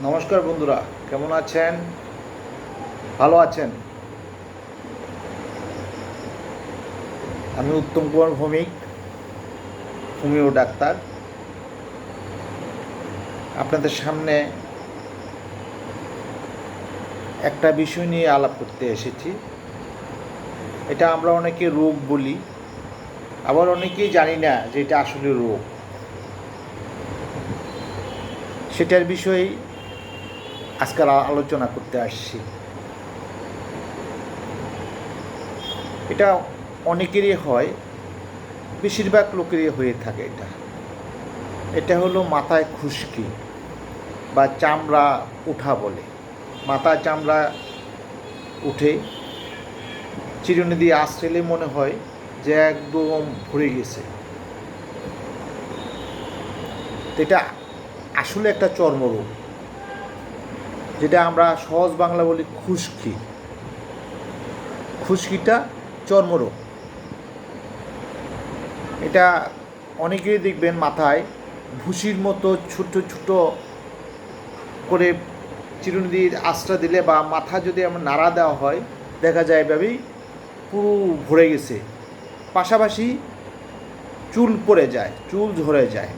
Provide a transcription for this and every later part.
নমস্কার বন্ধুরা, কেমন আছেন? ভালো আছেন? আমি উত্তম কুমার ভৌমিক, হোমিও ডাক্তার। আপনাদের সামনে একটা বিষয় নিয়ে আলাপ করতে এসেছি। এটা আমরা অনেকে রোগ বলি, আবার অনেকেই জানি না যে এটা আসলে রোগ। সেটার বিষয়ে আজকাল আলোচনা করতে আসছি। এটা অনেকেরই হয়, বেশিরভাগ লোকেরই হয়ে থাকে। এটা হলো মাথায় খুশকি বা চামড়া ওঠা বলে। মাথায় চামড়া উঠে চিরুনি দিয়ে আঁচড়েলে মনে হয় যে একদম ভরে গেছে। এটা আসলে একটা চর্মরোগ, যেটা আমরা সহজ বাংলা বলি খুশকি। খুশকিটা চর্মরোগ। এটা অনেকেই দেখবেন মাথায় ভুসির মতো ছোট ছোট করে চিরুনি দিয়ে আঁচড়া দিলে বা মাথা যদি আমার নাড়া দেওয়া হয়, দেখা যায় এভাবেই পুরো ভরে গেছে। পাশাপাশি চুল পড়ে যায়, চুল ঝরে যায়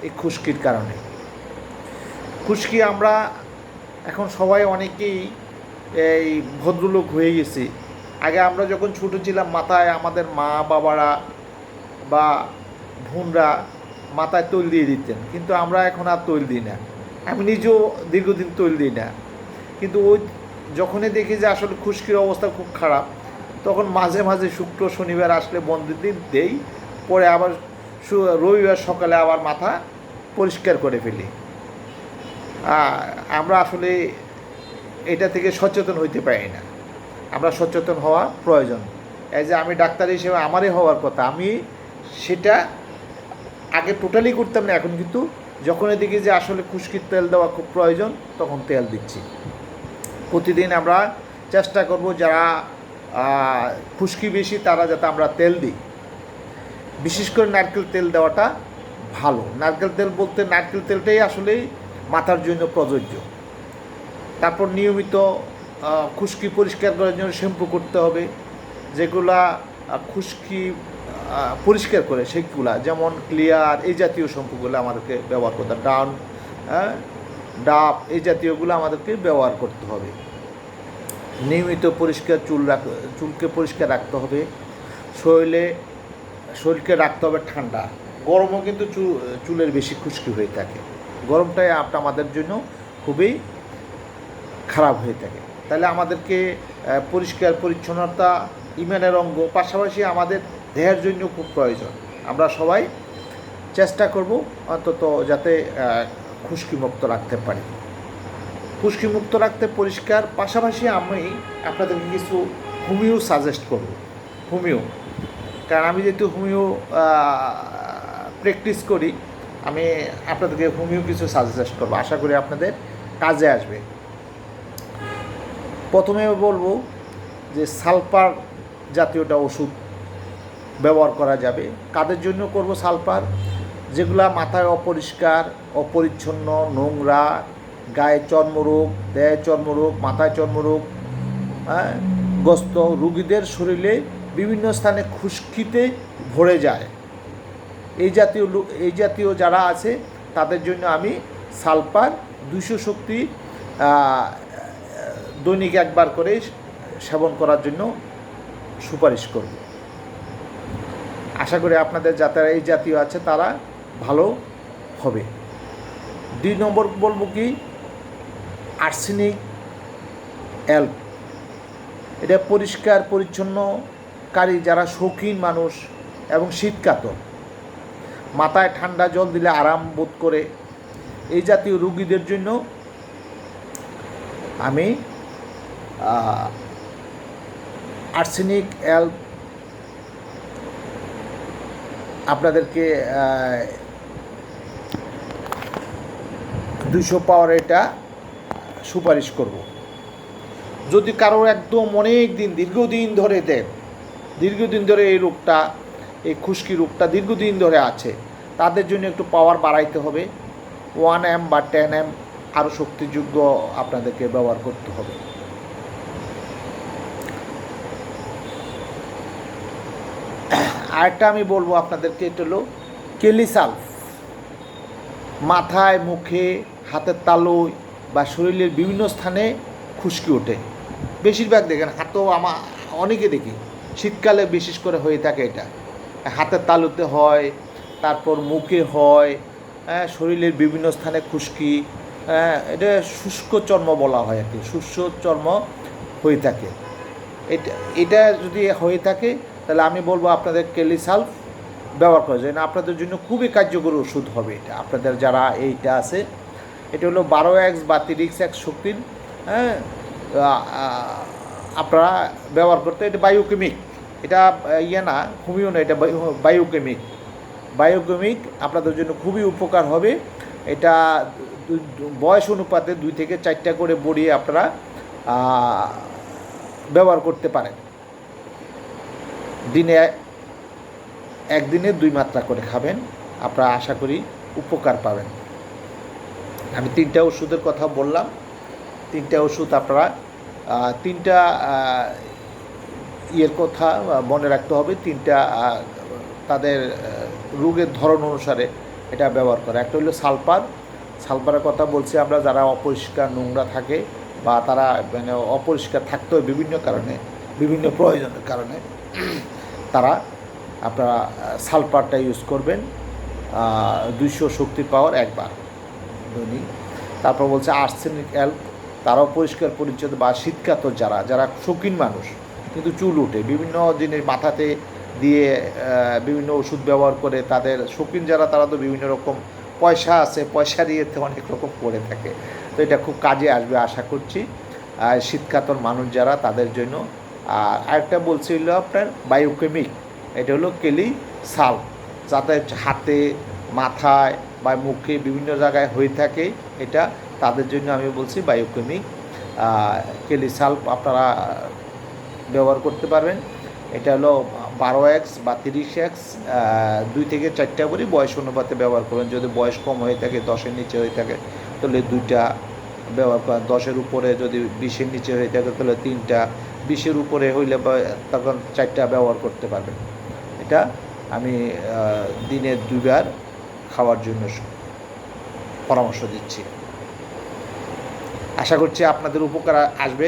এই খুশকির কারণে। খুশকি আমরা এখন সবাই অনেকেই এই ভদ্রলোক হয়ে গেছি। আগে আমরা যখন ছোটো ছিলাম, মাথায় আমাদের মা বাবারা বা বোনরা মাথায় তৈল দিয়ে দিতেন, কিন্তু আমরা এখন আর তৈল দিই না। আমি নিজেও দীর্ঘদিন তৈল দিই না। কিন্তু ওই যখনই দেখি যে আসলে খুশকির অবস্থা খুব খারাপ, তখন মাঝে মাঝে শুক্র শনিবার আসলে বন্ধের দিন দেই, পরে আবার রবিবার সকালে আবার মাথা পরিষ্কার করে ফেলি। আমরা আসলে এটা থেকে সচেতন হইতে পারি না। আমরা সচেতন হওয়া প্রয়োজন। এই যে আমি ডাক্তার হিসেবে আমারই হওয়ার কথা, আমি সেটা আগে টোটালি করতাম না। এখন কিন্তু যখনই দেখি যে আসলে খুশকির তেল দেওয়া খুব প্রয়োজন, তখন তেল দিচ্ছি। প্রতিদিন আমরা চেষ্টা করব যারা খুশকি বেশি তারা যাতে আমরা তেল দিই। বিশেষ করে নারকেল তেল দেওয়াটা ভালো। নারকেল তেল বলতে নারকেল তেলটাই আসলেই মাথার জন্য প্রযোজ্য। তারপর নিয়মিত খুশকি পরিষ্কার করার জন্য শ্যাম্পু করতে হবে, যেগুলা খুশকি পরিষ্কার করে সেগুলা, যেমন ক্লিয়ার এই জাতীয় শ্যাম্পুগুলো আমাদেরকে ব্যবহার করতে হবে। ডাব এই জাতীয়গুলো আমাদেরকে ব্যবহার করতে হবে। নিয়মিত পরিষ্কার চুলকে পরিষ্কার রাখতে হবে। শরীরকে রাখতে হবে ঠান্ডা। গরমও কিন্তু চুলের বেশি খুশকি হয়ে থাকে। গরমটাই আমাদের জন্য খুবই খারাপ হয়ে থাকে। তাহলে আমাদেরকে পরিষ্কার পরিচ্ছন্নতা ইমানের অঙ্গ, পাশাপাশি আমাদের দেহের জন্য খুব প্রয়োজন। আমরা সবাই চেষ্টা করব অন্তত যাতে খুশকিমুক্ত রাখতে পারি। খুশকিমুক্ত রাখতে পরিষ্কার, পাশাপাশি আমি আপনাদেরকে কিছু হোমিও সাজেস্ট করব। হোমিও, কারণ আমি যেহেতু হোমিও প্র্যাকটিস করি, আমি আপনাদেরকে হোমিও কিছু সাজেস্ট করবো, আশা করি আপনাদের কাজে আসবে। প্রথমে বলবো যে সালফার জাতীয়টা ওষুধ ব্যবহার করা যাবে। কাদের জন্য করব সালফার? যেগুলা মাথায় অপরিষ্কার, অপরিচ্ছন্ন, নোংরা, গায়ে চর্মরোগ, দেহে চর্মরোগ, মাথায় চর্মরোগ গ্রস্ত রুগীদের শরীরে বিভিন্ন স্থানে খুশকিতে ভরে যায়। এই জাতীয় যারা আছে তাদের জন্য আমি সালফার 200 শক্তি দৈনিক একবার করে সেবন করার জন্য সুপারিশ করব। আশা করি আপনাদের যারা এই জাতীয় আছে তারা ভালো হবে। 2 নম্বর বলবো কি, আর্সেনিক অ্যাল্প। এটা পরিষ্কার পরিচ্ছন্নকারী যারা শৌখিন মানুষ এবং শীতকাতর, মাথায় ঠান্ডা জল দিলে আরাম বোধ করে, এই জাতীয় রোগীদের জন্য আমি আর্সেনিক অ্যাল্প আপনাদেরকে 200 পাওয়ার এটা সুপারিশ করব। যদি কারোর একদম অনেক দিন দীর্ঘদিন ধরে এই রোগটা, এই খুশকি রোগটা দীর্ঘদিন ধরে আছে, তাদের জন্য একটু পাওয়ার বাড়াইতে হবে। 1 m বা 10 m আরও শক্তিযোগ্য আপনাদেরকে ব্যবহার করতে হবে। আরেকটা আমি বলবো আপনাদেরকে, এটা হলো কেলিসালফ। মাথায়, মুখে, হাতের তালুয় বা শরীরের বিভিন্ন স্থানে খুশকি ওঠে। বেশিরভাগ দেখেন হাতেও অনেকে দেখি শীতকালে বিশেষ করে হয়ে থাকে। এটা হাতের তালুতে হয়, তারপর মুখে হয়, শরীরের বিভিন্ন স্থানে খুশকি, এটা শুষ্ক চর্ম বলা হয় আর কি, শুষ্ক চর্ম হয়ে থাকে। এটা এটা যদি হয়ে থাকে তাহলে আমি বলবো আপনাদের কেলিসালফ ব্যবহার করা যায় না, আপনাদের জন্য খুবই কার্যকরী ওষুধ হবে এটা। আপনাদের যারা এইটা আছে, এটা হলো 12x বা 30x শক্তির, আপনারা ব্যবহার করতে। এটা বায়োকেমিক, এটা না হোমিও না, এটা বায়োকেমিক। বায়োকেমিক আপনাদের জন্য খুবই উপকার হবে। এটা বয়স অনুপাতে 2 থেকে 4টা করে বড়ি আপনারা ব্যবহার করতে পারেন। দিনে একদিনে 2 মাত্রা করে খাবেন, আপনারা আশা করি উপকার পাবেন। আমি 3টা ওষুধের কথা বললাম। 3টা ওষুধ আপনারা 3টা ইয়ের কথা মনে রাখতে হবে। 3টা তাদের রোগের ধরন অনুসারে এটা ব্যবহার করে। একটা হলো সালফারের কথা বলছি আমরা, যারা অপরিষ্কার নোংরা থাকে বা তারা মানে অপরিষ্কার থাকতে হয় বিভিন্ন কারণে, বিভিন্ন প্রয়োজনের কারণে, তারা আপনারা সালফারটা ইউজ করবেন 200 শক্তি পাওয়ার একবার দৈনিক। তারপর বলছে আর্সেনিক অ্যাল্প, তারাও পরিষ্কার পরিচ্ছন্ন বা শীতকাতর যারা শৌখিন মানুষ কিন্তু চুল ওঠে বিভিন্ন জিনিস মাথাতে দিয়ে বিভিন্ন ওষুধ ব্যবহার করে, তাদের শৌখিন যারা, তারা তো বিভিন্ন রকম পয়সা আছে, পয়সা দিয়ে অনেক রকম করে থাকে। তো এটা খুব কাজে আসবে আশা করছি শীতকাতর মানুষ যারা, তাদের জন্য। আর আরেকটা বলছিল আপনার বায়োকেমিক, এটা হলো কেলিসালফ, যাতে হাতে, মাথায় বা মুখে বিভিন্ন জায়গায় হয়ে থাকে, এটা তাদের জন্য আমি বলছি বায়োকেমিক কেলিসালফ আপনারা ব্যবহার করতে পারবেন। এটা হলো 12x বা 30x 2 থেকে 4টা করে বয়স অনুপাতে ব্যবহার করবেন। যদি বয়স কম হয়ে থাকে, 10-এর নিচে হয়ে থাকে, তাহলে 2টা ব্যবহার করেন। 10-এর উপরে যদি 20-এর নিচে হয়ে থাকে তাহলে 3টা, 20-এর উপরে হইলে তখন 4টা ব্যবহার করতে পারবেন। এটা আমি দিনে 2 বার খাওয়ার জন্য পরামর্শ দিচ্ছি। আশা করছি আপনাদের উপকার আসবে।